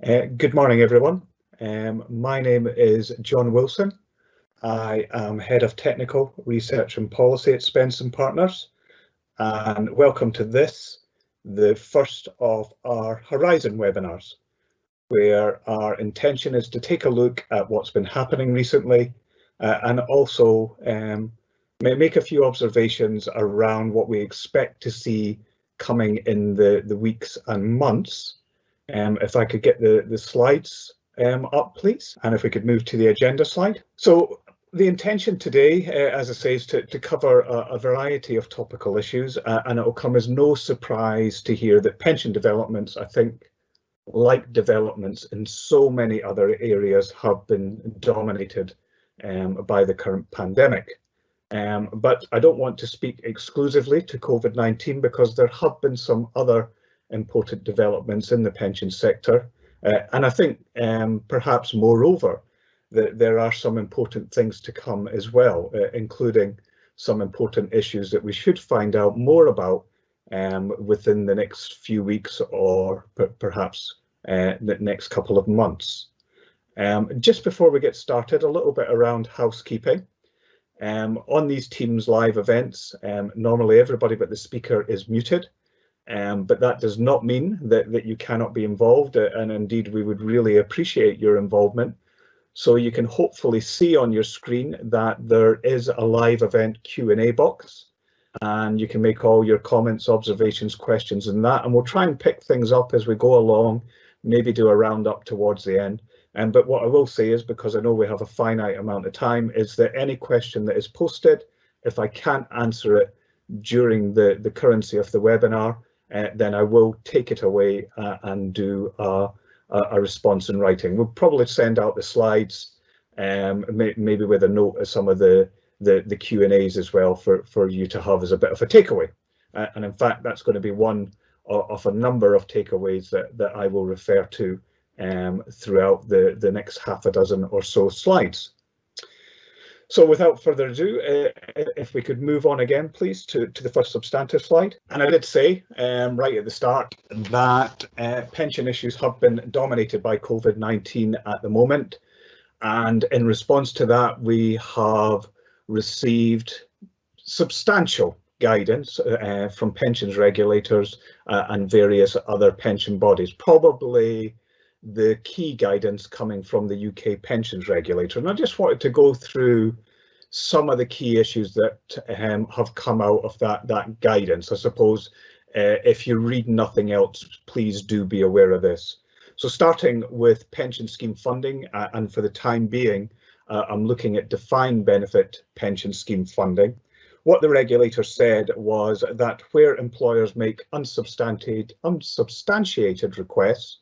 Good morning, everyone. My name is John Wilson. I am Head of Technical Research and Policy at Spence and Partners, and welcome to this, the first of our Horizon webinars, where our intention is to take a look at what's been happening recently and also make a few observations around what we expect to see coming in the weeks and months. If I could get the slides up, please, and if we could move to the agenda slide. So the intention today, as I say, is to cover a variety of topical issues, and it will come as no surprise to hear that pension developments, I think, like developments in so many other areas, have been dominated by the current pandemic. But I don't want to speak exclusively to COVID-19 because there have been some other important developments in the pension sector, and I think perhaps moreover that there are some important things to come as well, including some important issues that we should find out more about within the next few weeks or perhaps the next couple of months. Just before we get started, a little bit around housekeeping. On these Teams live events, normally everybody but the speaker is muted. But that does not mean that you cannot be involved, and indeed we would really appreciate your involvement. So you can hopefully see on your screen that there is a live event Q&A box, and you can make all your comments, observations, questions in that, and we'll try and pick things up as we go along, maybe do a roundup towards the end. But what I will say is, because I know we have a finite amount of time, is that any question that is posted, if I can't answer it during the currency of the webinar, then I will take it away and do a response in writing. We'll probably send out the slides, maybe with a note of some of the Q&As as well for you to have as a bit of a takeaway. And in fact, that's going to be one of a number of takeaways that I will refer to throughout the next half a dozen or so slides. So without further ado, if we could move on again, please, to the first substantive slide. And I did say right at the start that pension issues have been dominated by COVID-19 at the moment. And in response to that, we have received substantial guidance from pensions regulators and various other pension bodies, probably the key guidance coming from the UK pensions regulator. And I just wanted to go through some of the key issues that have come out of that guidance. I suppose if you read nothing else, please do be aware of this. So starting with pension scheme funding, and for the time being, I'm looking at defined benefit pension scheme funding. What the regulator said was that where employers make unsubstantiated requests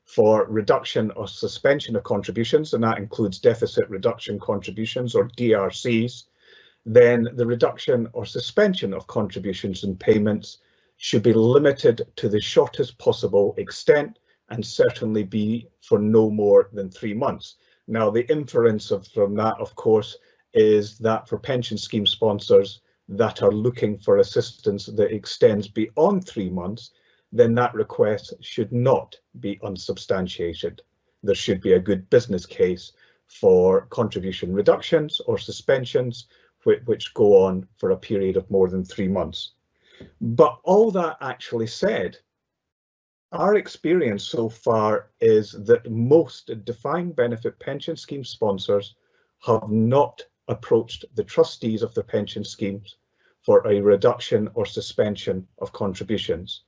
for reduction or suspension of contributions, and that includes deficit reduction contributions or DRCs, then the reduction or suspension of contributions and payments should be limited to the shortest possible extent and certainly be for no more than 3 months. Now, the inference from that, of course, is that for pension scheme sponsors that are looking for assistance that extends beyond 3 months, then that request should not be unsubstantiated. There should be a good business case for contribution reductions or suspensions which go on for a period of more than 3 months. But all that actually said, our experience so far is that most defined benefit pension scheme sponsors have not approached the trustees of the pension schemes for a reduction or suspension of contributions.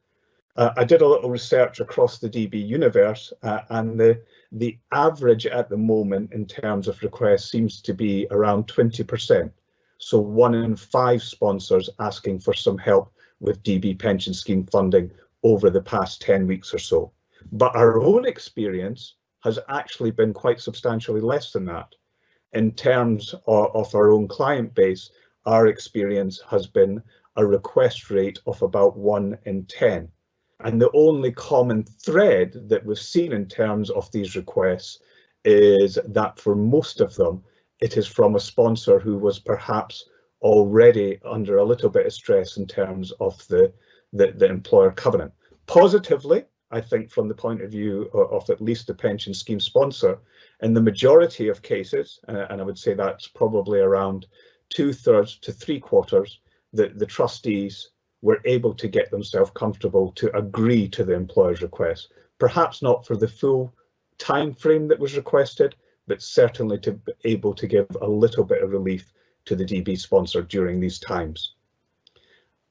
I did a little research across the DB universe, and the average at the moment in terms of requests seems to be around 20%. So 1 in 5 sponsors asking for some help with DB pension scheme funding over the past 10 weeks or so. But our own experience has actually been quite substantially less than that. In terms of our own client base, our experience has been a request rate of about 1 in 10. And the only common thread that we've seen in terms of these requests is that for most of them, it is from a sponsor who was perhaps already under a little bit of stress in terms of the employer covenant. Positively, I think, from the point of view of at least the pension scheme sponsor, in the majority of cases, and I would say that's probably around 2/3 to 3/4, the trustees were able to get themselves comfortable to agree to the employer's request. Perhaps not for the full time frame that was requested, but certainly to be able to give a little bit of relief to the DB sponsor during these times.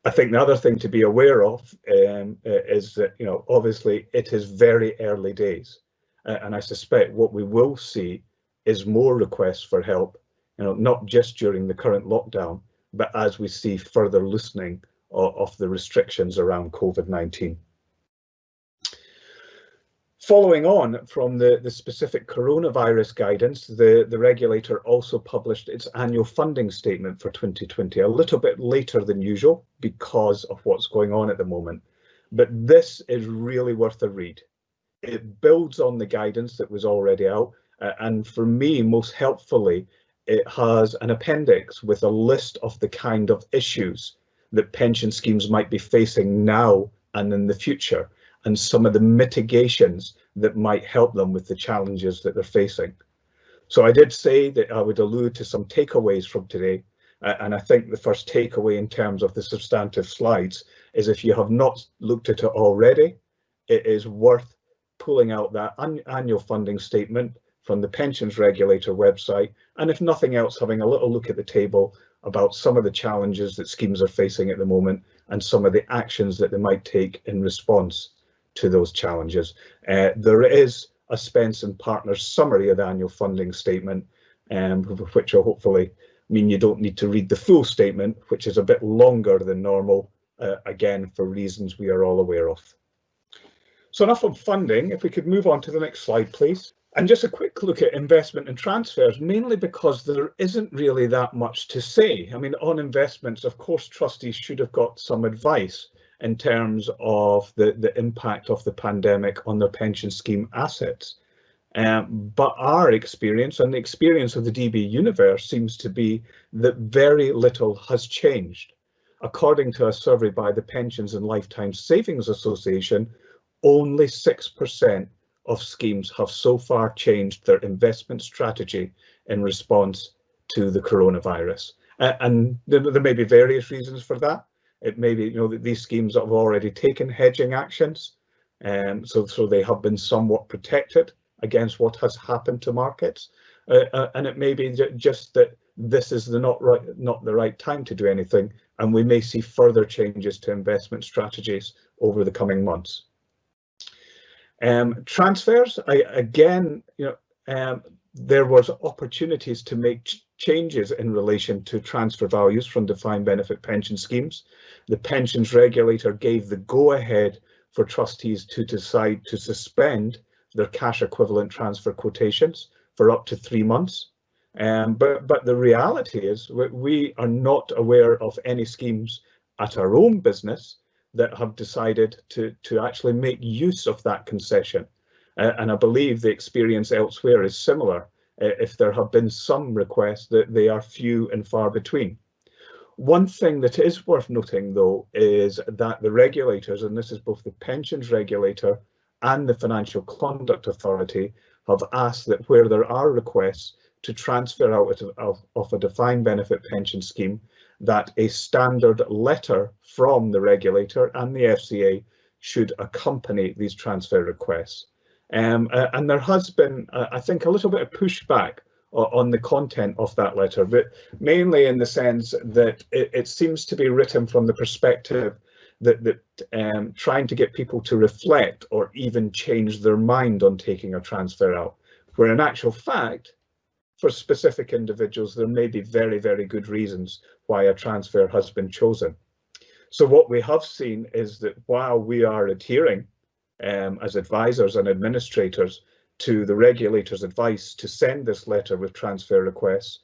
I think the other thing to be aware of is that, obviously it is very early days, and I suspect what we will see is more requests for help, not just during the current lockdown, but as we see further loosening of the restrictions around COVID-19. Following on from the specific coronavirus guidance, the regulator also published its annual funding statement for 2020 a little bit later than usual because of what's going on at the moment. But this is really worth a read. It builds on the guidance that was already out, and for me, most helpfully, it has an appendix with a list of the kind of issues that pension schemes might be facing now and in the future, and some of the mitigations that might help them with the challenges that they're facing. So I did say that I would allude to some takeaways from today, and I think the first takeaway in terms of the substantive slides is, if you have not looked at it already, it is worth pulling out that annual funding statement from the pensions regulator website, and if nothing else, having a little look at the table about some of the challenges that schemes are facing at the moment and some of the actions that they might take in response to those challenges. There is a Spence and Partners summary of the annual funding statement, which will hopefully mean you don't need to read the full statement, which is a bit longer than normal, again, for reasons we are all aware of. So enough on funding. If we could move on to the next slide, please. And just a quick look at investment and transfers, mainly because there isn't really that much to say. I mean, on investments, of course, trustees should have got some advice in terms of the impact of the pandemic on their pension scheme assets. But our experience and the experience of the DB universe seems to be that very little has changed. According to a survey by the Pensions and Lifetime Savings Association, only 6% of schemes have so far changed their investment strategy in response to the coronavirus. And there may be various reasons for that. It may be, that these schemes have already taken hedging actions, so they have been somewhat protected against what has happened to markets. And it may be just that this is not the right time to do anything, and we may see further changes to investment strategies over the coming months. Transfers, there was opportunities to make changes in relation to transfer values from defined benefit pension schemes. The pensions regulator gave the go-ahead for trustees to decide to suspend their cash equivalent transfer quotations for up to 3 months. But the reality is we are not aware of any schemes at our own business that have decided to actually make use of that concession. And I believe the experience elsewhere is similar. If there have been some requests, that they are few and far between. One thing that is worth noting, though, is that the regulators, and this is both the pensions regulator and the Financial Conduct Authority, have asked that where there are requests to transfer out of a defined benefit pension scheme, that a standard letter from the regulator and the FCA should accompany these transfer requests. And there has been, I think, a little bit of pushback on the content of that letter, but mainly in the sense that it seems to be written from the perspective that trying to get people to reflect or even change their mind on taking a transfer out, where in actual fact, for specific individuals, there may be very, very good reasons why a transfer has been chosen. So what we have seen is that while we are adhering as advisors and administrators to the regulator's advice to send this letter with transfer requests,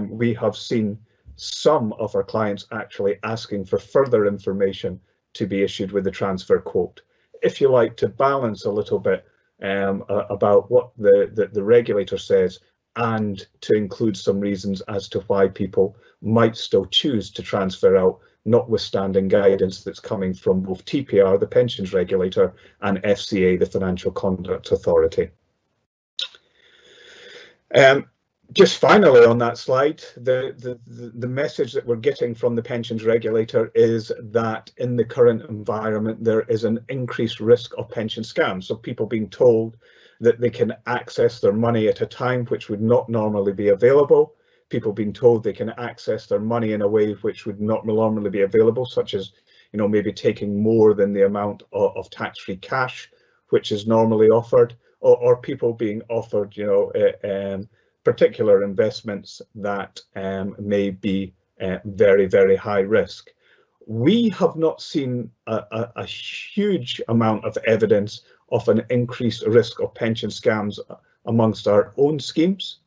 we have seen some of our clients actually asking for further information to be issued with the transfer quote, if you like, to balance a little bit about what the regulator says, and to include some reasons as to why people might still choose to transfer out notwithstanding guidance that's coming from both TPR, the pensions regulator, and FCA, the Financial Conduct Authority. Just finally on that slide, the message that we're getting from the pensions regulator is that in the current environment there is an increased risk of pension scams. So people being told that they can access their money at a time which would not normally be available, people being told they can access their money in a way which would not normally be available, such as, you know, maybe taking more than the amount of tax-free cash which is normally offered, or people being offered, you know, particular investments that may be very, very high risk. We have not seen a huge amount of evidence of an increased risk of pension scams amongst our own schemes.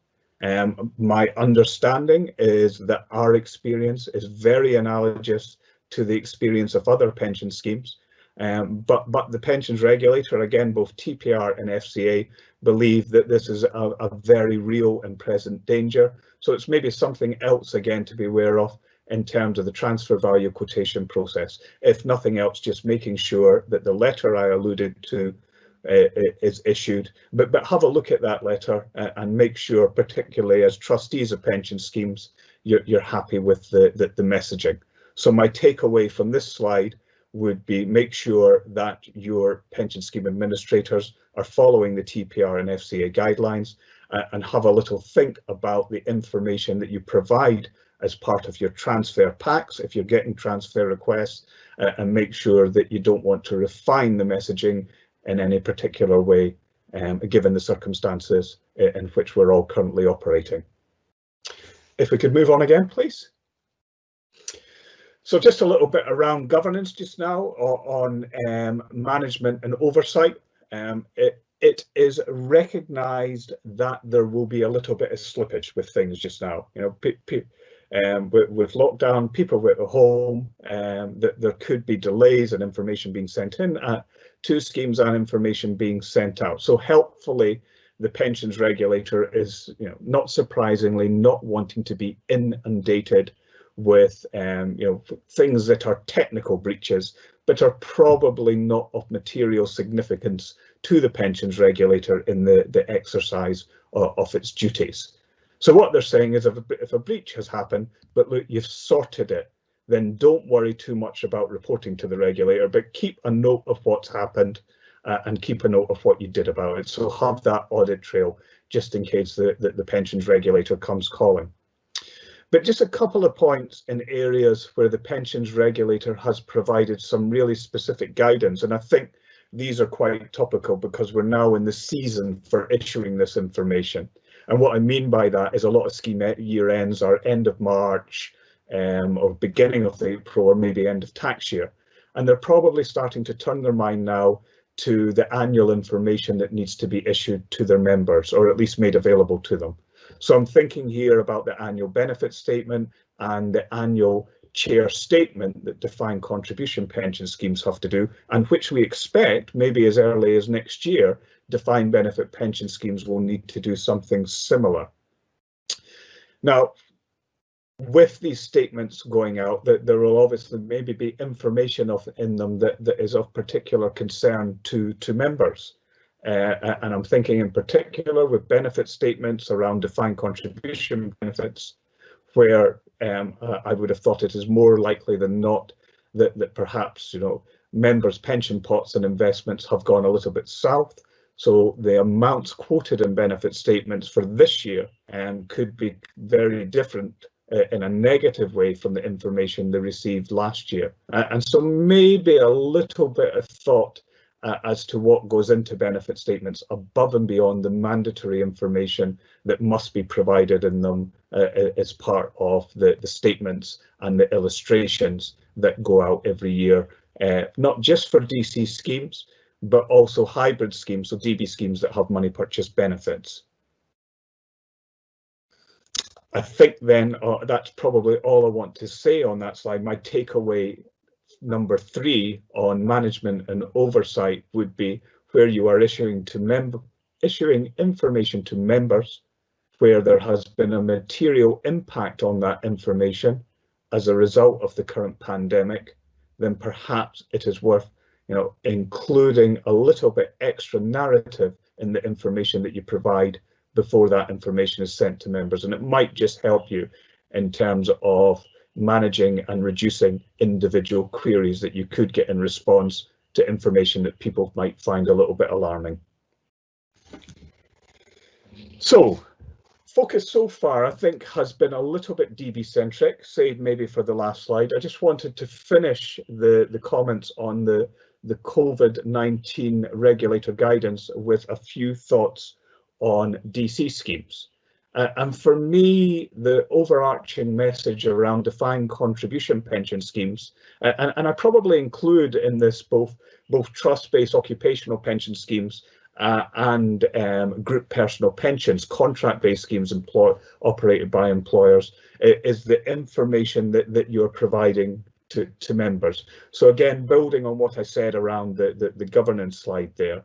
My understanding is that our experience is very analogous to the experience of other pension schemes. But the pensions regulator, again, both TPR and FCA, believe that this is a very real and present danger. So it's maybe something else, again, to be aware of in terms of the transfer value quotation process. If nothing else, just making sure that the letter I alluded to is issued, but have a look at that letter and make sure, particularly as trustees of pension schemes, you're happy with the messaging. So my takeaway from this slide would be make sure that your pension scheme administrators are following the TPR and FCA guidelines, and have a little think about the information that you provide as part of your transfer packs if you're getting transfer requests, and make sure that you don't want to refine the messaging in any particular way, given the circumstances in which we're all currently operating. If we could move on again, please. So just a little bit around governance just now on management and oversight. It is recognised that there will be a little bit of slippage with things just now. You know, with lockdown, people were at home, that there could be delays in information being sent in to schemes and information being sent out. So helpfully, the pensions regulator is, you know, not surprisingly, not wanting to be inundated with you know, things that are technical breaches, but are probably not of material significance to the pensions regulator in the exercise of its duties. So what they're saying is if a breach has happened, but look, you've sorted it, then don't worry too much about reporting to the regulator, but keep a note of what's happened and keep a note of what you did about it. So have that audit trail just in case the pensions regulator comes calling. But just a couple of points in areas where the pensions regulator has provided some really specific guidance. And I think these are quite topical because we're now in the season for issuing this information. And what I mean by that is a lot of scheme year ends are end of March or beginning of April or maybe end of tax year. And they're probably starting to turn their mind now to the annual information that needs to be issued to their members, or at least made available to them. So I'm thinking here about the annual benefit statement and the annual chair statement that defined contribution pension schemes have to do, and which we expect maybe as early as next year, defined benefit pension schemes will need to do something similar. Now, with these statements going out, that there will obviously maybe be information in them that is of particular concern to members. And I'm thinking in particular with benefit statements around defined contribution benefits, where I would have thought it is more likely than not that perhaps, you know, members' pension pots and investments have gone a little bit south. So the amounts quoted in benefit statements for this year could be very different in a negative way from the information they received last year. And so maybe a little bit of thought as to what goes into benefit statements above and beyond the mandatory information that must be provided in them as part of the statements and the illustrations that go out every year, not just for DC schemes, but also hybrid schemes, so DB schemes that have money purchase benefits. I think then that's probably all I want to say on that slide. My takeaway number 3 on management and oversight would be where you are issuing information to members, where there has been a material impact on that information, as a result of the current pandemic, then perhaps it is worth, including a little bit extra narrative in the information that you provide before that information is sent to members. And it might just help you in terms of managing and reducing individual queries that you could get in response to information that people might find a little bit alarming. So, focus so far, I think, has been a little bit DB-centric, save maybe for the last slide. I just wanted to finish the comments on the COVID-19 regulator guidance with a few thoughts on DC schemes. And for me, the overarching message around defined contribution pension schemes, and I probably include in this both trust-based occupational pension schemes and group personal pensions, contract-based schemes operated by employers, is the information that you're providing to members. So again, building on what I said around the governance slide there,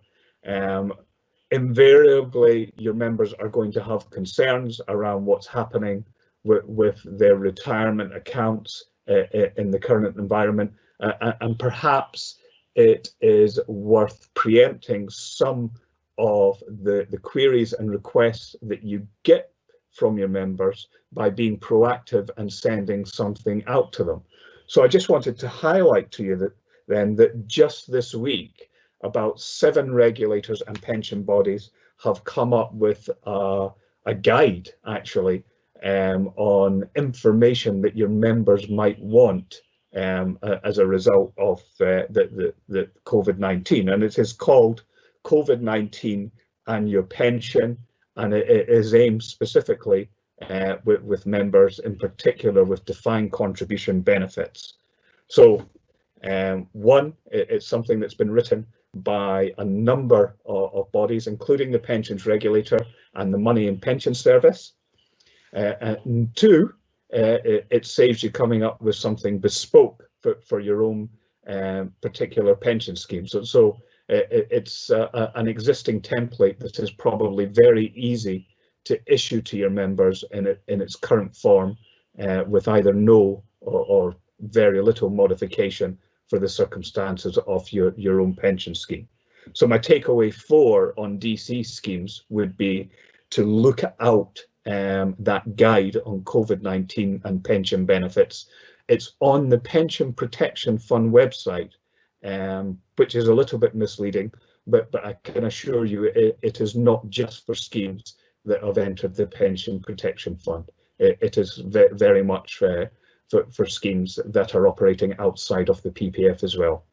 invariably your members are going to have concerns around what's happening with their retirement accounts in the current environment, and perhaps it is worth preempting some of the queries and requests that you get from your members by being proactive and sending something out to them. So I just wanted to highlight to you that just this week, about 7 regulators and pension bodies have come up with a guide, actually, on information that your members might want as a result of the COVID-19, and it is called COVID-19 and Your Pension, and it is aimed specifically with members, in particular with defined contribution benefits. So it's something that's been written by a number of bodies, including the Pensions Regulator and the Money and Pension Service. And 2, it saves you coming up with something bespoke for your own particular pension scheme. So it's an existing template that is probably very easy to issue to your members in its current form, with either no or very little modification for the circumstances of your own pension scheme. So my takeaway 4 on DC schemes would be to look out that guide on COVID-19 and pension benefits. It's on the Pension Protection Fund website, which is a little bit misleading, but I can assure you it is not just for schemes that have entered the Pension Protection Fund. It is very much for schemes that are operating outside of the PPF as well.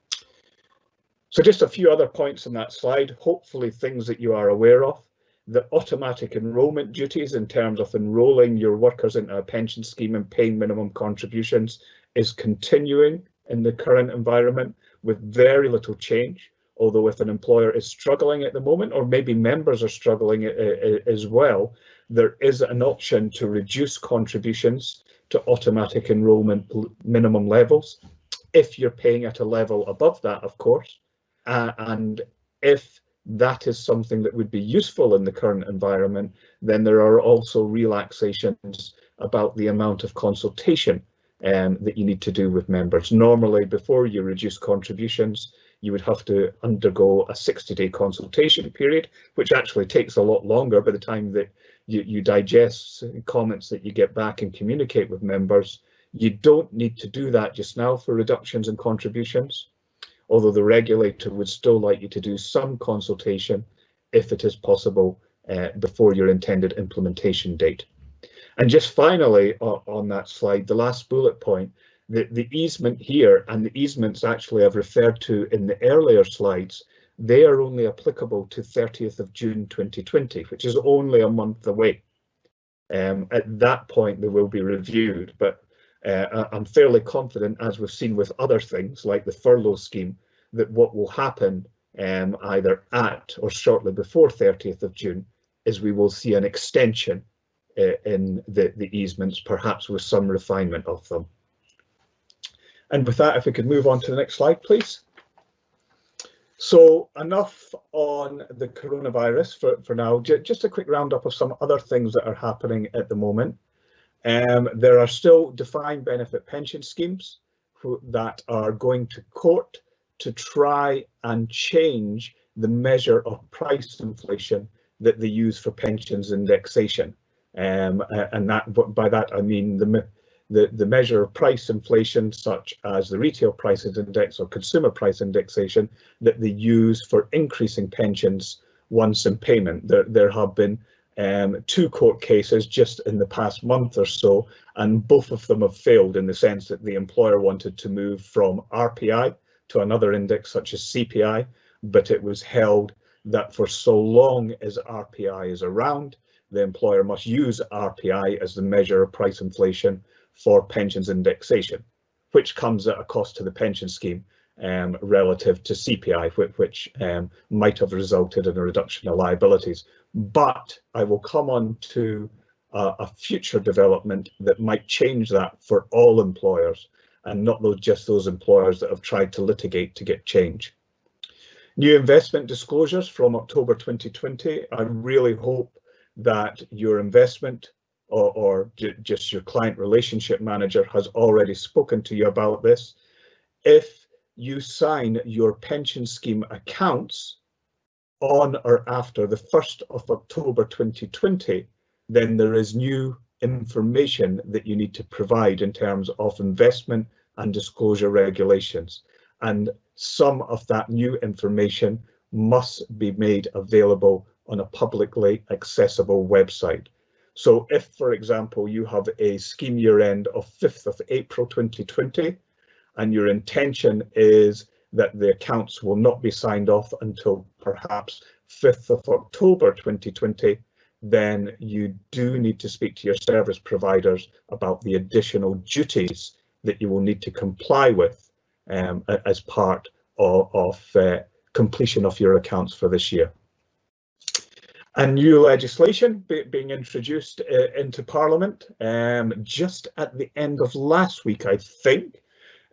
So just a few other points on that slide, hopefully things that you are aware of. The automatic enrolment duties in terms of enrolling your workers into a pension scheme and paying minimum contributions is continuing in the current environment with very little change. Although if an employer is struggling at the moment, or maybe members are struggling as well, there is an option to reduce contributions to automatic enrolment minimum levels, if you're paying at a level above that, of course, and if that is something that would be useful in the current environment, then there are also relaxations about the amount of consultation that you need to do with members. Normally, before you reduce contributions, you would have to undergo a 60-day consultation period, which actually takes a lot longer by the time that you digest comments that you get back and communicate with members. You don't need to do that just now for reductions in contributions, although the regulator would still like you to do some consultation if it is possible before your intended implementation date. And just finally on that slide, the last bullet point, the easement here, and the easements actually I've referred to in the earlier slides, they are only applicable to 30th of June 2020, which is only a month away. At that point they will be reviewed, but I'm fairly confident, as we've seen with other things like the furlough scheme, that what will happen either at or shortly before 30th of June is we will see an extension in the easements, perhaps with some refinement of them. And with that, if we could move on to the next slide, please. So enough on the coronavirus for now. Just a quick roundup of some other things that are happening at the moment. There are still defined benefit pension schemes that are going to court to try and change the measure of price inflation that they use for pensions indexation. And by that I mean the measure of price inflation, such as the retail prices index or consumer price indexation, that they use for increasing pensions once in payment. There have been 2 court cases just in the past month or so, and both of them have failed in the sense that the employer wanted to move from RPI to another index such as CPI, but it was held that for so long as RPI is around, the employer must use RPI as the measure of price inflation for pensions indexation, which comes at a cost to the pension scheme relative to CPI, which might have resulted in a reduction of liabilities. But I will come on to a future development that might change that for all employers, and not just those employers that have tried to litigate to get change. New investment disclosures from October 2020. I really hope that your investment or just your client relationship manager has already spoken to you about this. If you sign your pension scheme accounts on or after the 1st of October 2020, then there is new information that you need to provide in terms of investment and disclosure regulations. And some of that new information must be made available on a publicly accessible website. So if, for example, you have a scheme year end of 5th of April 2020, and your intention is that the accounts will not be signed off until perhaps 5th of October 2020, then you do need to speak to your service providers about the additional duties that you will need to comply with as part of completion of your accounts for this year. And new legislation being introduced into Parliament just at the end of last week, I think.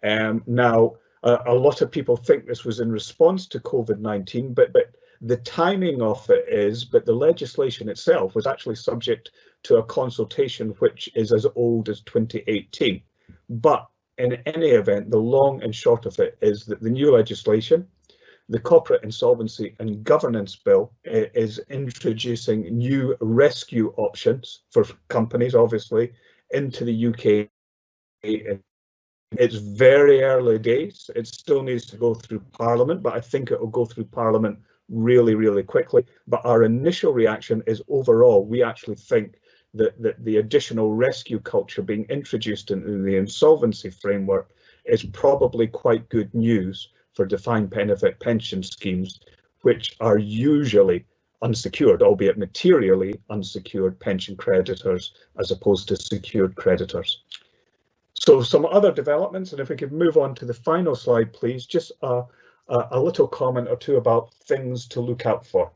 Now, a lot of people think this was in response to COVID-19, but the timing of it is, but the legislation itself was actually subject to a consultation which is as old as 2018. But in any event, the long and short of it is that the new legislation, the Corporate Insolvency and Governance Bill, is introducing new rescue options for companies, obviously, into the UK. It's very early days. It still needs to go through Parliament, but I think it will go through Parliament really, really quickly. But our initial reaction is overall, we actually think that the additional rescue culture being introduced into the insolvency framework is probably quite good news for defined benefit pension schemes, which are usually unsecured, albeit materially unsecured pension creditors as opposed to secured creditors. So some other developments, and if we could move on to the final slide, please, just a little comment or two about things to look out for.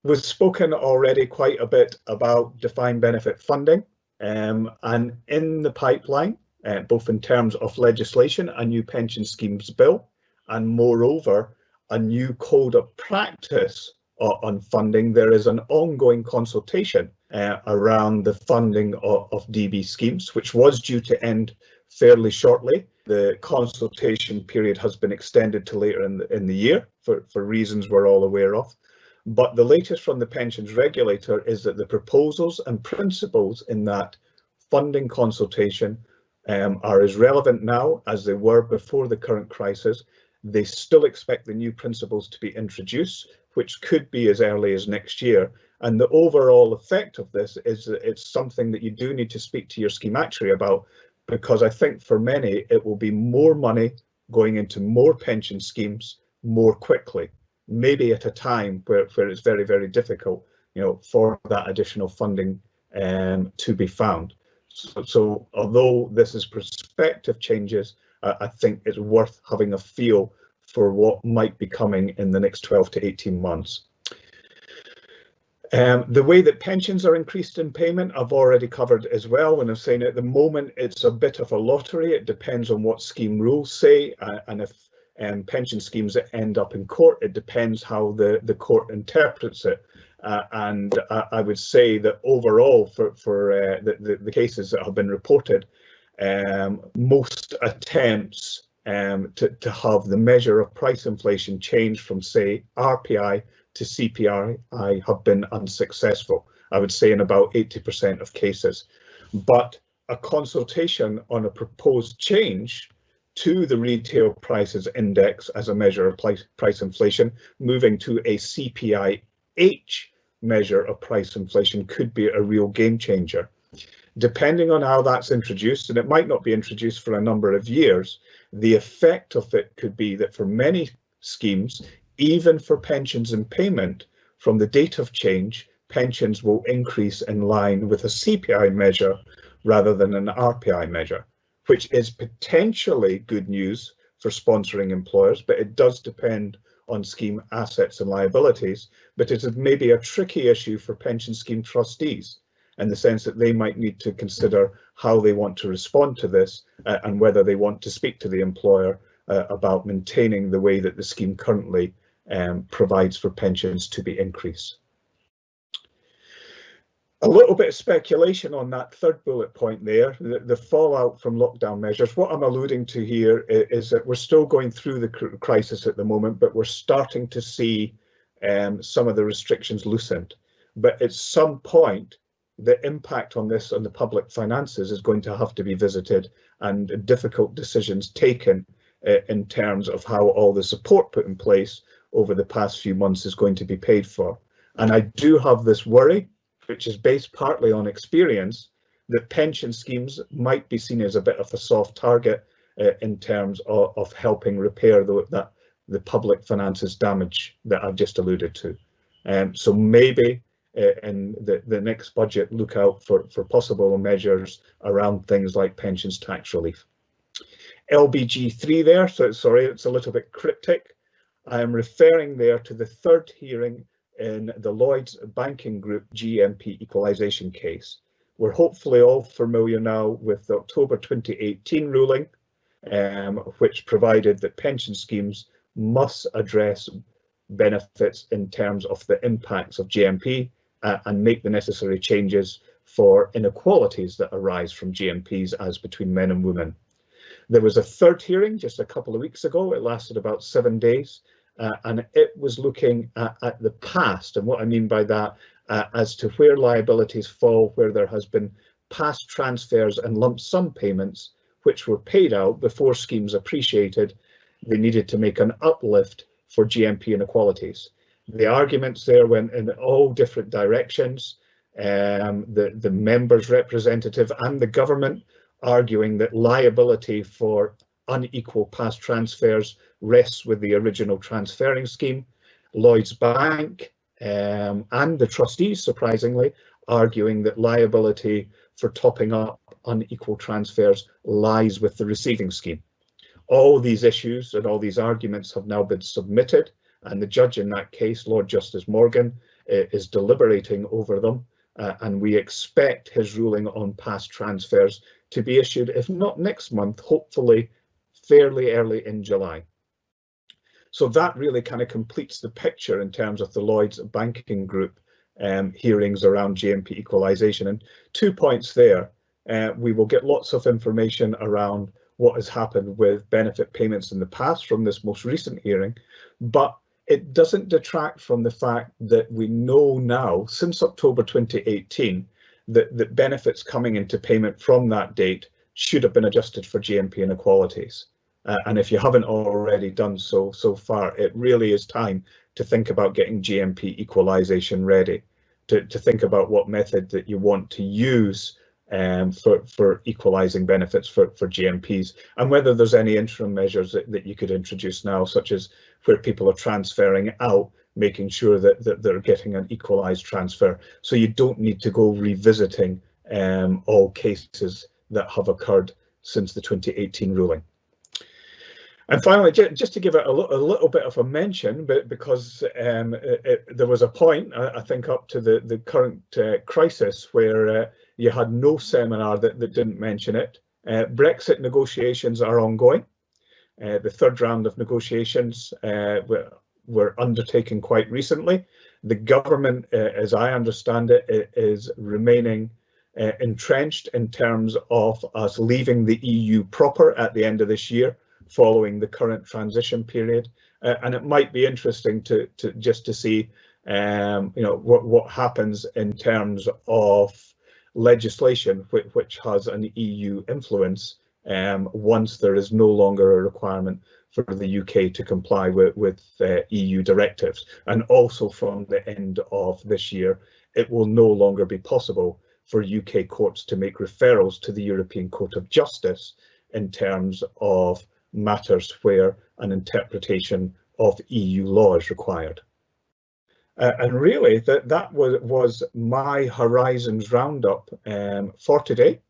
We've spoken already quite a bit about defined benefit funding, and in the pipeline, both in terms of legislation, a new pension schemes bill, and moreover, a new code of practice on funding. There is an ongoing consultation around the funding of DB schemes, which was due to end fairly shortly. The consultation period has been extended to later in the year for reasons we're all aware of. But the latest from the pensions regulator is that the proposals and principles in that funding consultation are as relevant now as they were before the current crisis. They still expect the new principles to be introduced, which could be as early as next year. And the overall effect of this is that it's something that you do need to speak to your scheme actuary about, because I think for many it will be more money going into more pension schemes more quickly, maybe at a time where it's very, very difficult, for that additional funding to be found. So although this is prospective changes, I think it's worth having a feel for what might be coming in the next 12 to 18 months. The way that pensions are increased in payment, I've already covered as well. When I'm saying at the moment, it's a bit of a lottery. It depends on what scheme rules say, and if pension schemes that end up in court, it depends how the court interprets it. And I would say that overall, for the cases that have been reported, most attempts to have the measure of price inflation change from, say, RPI to CPI have been unsuccessful, I would say in about 80% of cases. But a consultation on a proposed change to the retail prices index as a measure of price inflation, moving to a CPIH measure of price inflation, could be a real game changer. Depending on how that's introduced, and it might not be introduced for a number of years, the effect of it could be that for many schemes, even for pensions and payment, from the date of change, pensions will increase in line with a CPI measure rather than an RPI measure, which is potentially good news for sponsoring employers, but it does depend on scheme assets and liabilities. But it is maybe a tricky issue for pension scheme trustees, in the sense that they might need to consider how they want to respond to this and whether they want to speak to the employer about maintaining the way that the scheme currently provides for pensions to be increased. A little bit of speculation on that third bullet point there, the fallout from lockdown measures. What I'm alluding to here is that we're still going through the crisis at the moment, but we're starting to see some of the restrictions loosened. But at some point, the impact on this on the public finances is going to have to be visited, and difficult decisions taken in terms of how all the support put in place over the past few months is going to be paid for. And I do have this worry, which is based partly on experience, that pension schemes might be seen as a bit of a soft target in terms of helping repair the public finances damage that I've just alluded to. So maybe in the next budget, look out for possible measures around things like pensions tax relief. LBG3 there, so sorry, it's a little bit cryptic. I am referring there to the third hearing in the Lloyds Banking Group GMP equalisation case. We're hopefully all familiar now with the October 2018 ruling, which provided that pension schemes must address benefits in terms of the impacts of GMP and make the necessary changes for inequalities that arise from GMPs as between men and women. There was a third hearing just a couple of weeks ago. It lasted about 7 days. And it was looking at the past, and what I mean by that, as to where liabilities fall, where there has been past transfers and lump sum payments which were paid out before schemes appreciated they needed to make an uplift for GMP inequalities. The arguments there went in all different directions. The members' representative and the government arguing that liability for unequal past transfers rests with the original transferring scheme. Lloyds Bank and the trustees, surprisingly, arguing that liability for topping up unequal transfers lies with the receiving scheme. All these issues and all these arguments have now been submitted, and the judge in that case, Lord Justice Morgan, is deliberating over them, and we expect his ruling on past transfers to be issued, if not next month, hopefully fairly early in July. So that really kind of completes the picture in terms of the Lloyds Banking Group hearings around GMP equalisation. And 2 points there. We will get lots of information around what has happened with benefit payments in the past from this most recent hearing, but it doesn't detract from the fact that we know now, since October 2018, that benefits coming into payment from that date should have been adjusted for GMP inequalities. And if you haven't already done so far, it really is time to think about getting GMP equalisation ready, to think about what method that you want to use for equalising benefits for GMPs, and whether there's any interim measures that you could introduce now, such as where people are transferring out, making sure that they're getting an equalised transfer, so you don't need to go revisiting all cases that have occurred since the 2018 ruling. And finally, just to give it a little bit of a mention, but because there was a point, I think, up to the current crisis where you had no seminar that didn't mention it. Brexit negotiations are ongoing. The third round of negotiations were undertaken quite recently, The government, as I understand it, is remaining entrenched in terms of us leaving the EU proper at the end of this year, following the current transition period. And it might be interesting to see, what happens in terms of legislation which has an EU influence once there is no longer a requirement for the UK to comply with EU directives. And also from the end of this year, it will no longer be possible for UK courts to make referrals to the European Court of Justice in terms of matters where an interpretation of EU law is required. And really, that was my Horizons roundup for today.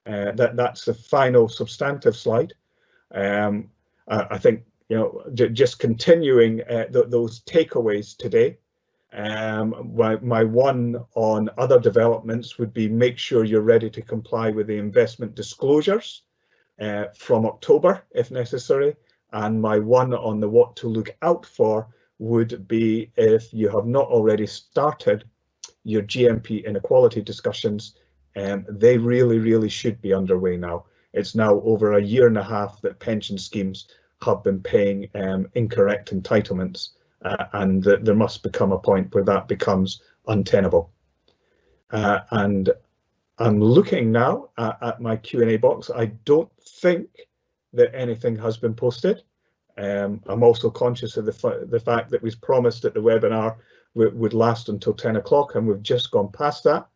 That's the final substantive slide. I think, just continuing those takeaways today. My one on other developments would be make sure you're ready to comply with the investment disclosures from October, if necessary. And my one on the what to look out for would be, if you have not already started your GMP inequality discussions, they really should be underway now. It's now over a year and a half that pension schemes have been paying incorrect entitlements, and there must become a point where that becomes untenable. And I'm looking now at my Q&A box. I don't think that anything has been posted. I'm also conscious of the fact that we promised that the webinar would last until 10 o'clock, and we've just gone past that.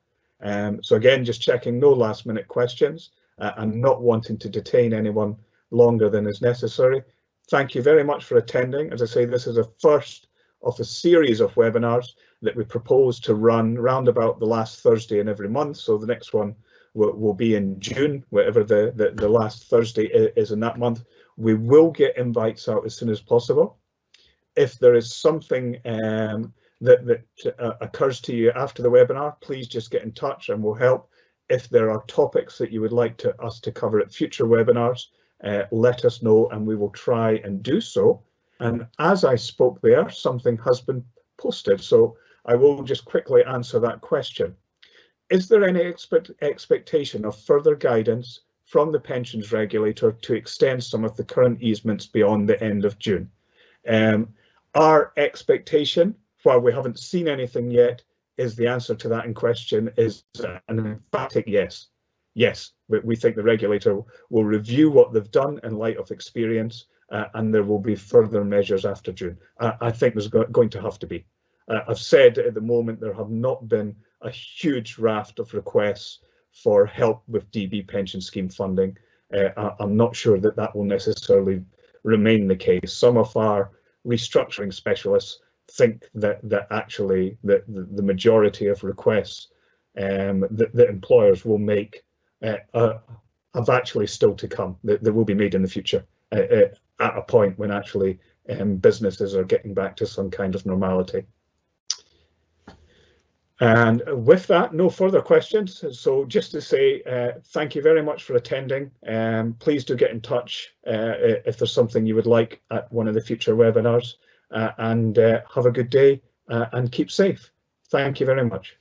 So again, just checking no last minute questions and not wanting to detain anyone longer than is necessary. Thank you very much for attending. As I say, this is a first of a series of webinars that we propose to run round about the last Thursday in every month. So the next one will be in June, whatever the last Thursday is in that month. We will get invites out as soon as possible. If there is something that occurs to you after the webinar, please just get in touch and we'll help. If there are topics that you would like us to cover at future webinars, let us know and we will try and do so. And as I spoke there, something has been posted, so I will just quickly answer that question. Is there any expectation of further guidance from the pensions regulator to extend some of the current easements beyond the end of June? Our expectation, while we haven't seen anything yet, is the answer to that in question is an emphatic yes. Yes, we think the regulator will review what they've done in light of experience, and there will be further measures after June. I think there's going to have to be. I've said at the moment there have not been a huge raft of requests for help with DB pension scheme funding. I'm not sure that will necessarily remain the case. Some of our restructuring specialists think that actually the majority of requests that employers will make have actually still to come. That will be made in the future at a point when actually businesses are getting back to some kind of normality. And with that, no further questions. So just to say thank you very much for attending. Please do get in touch if there's something you would like at one of the future webinars, and have a good day and keep safe. Thank you very much.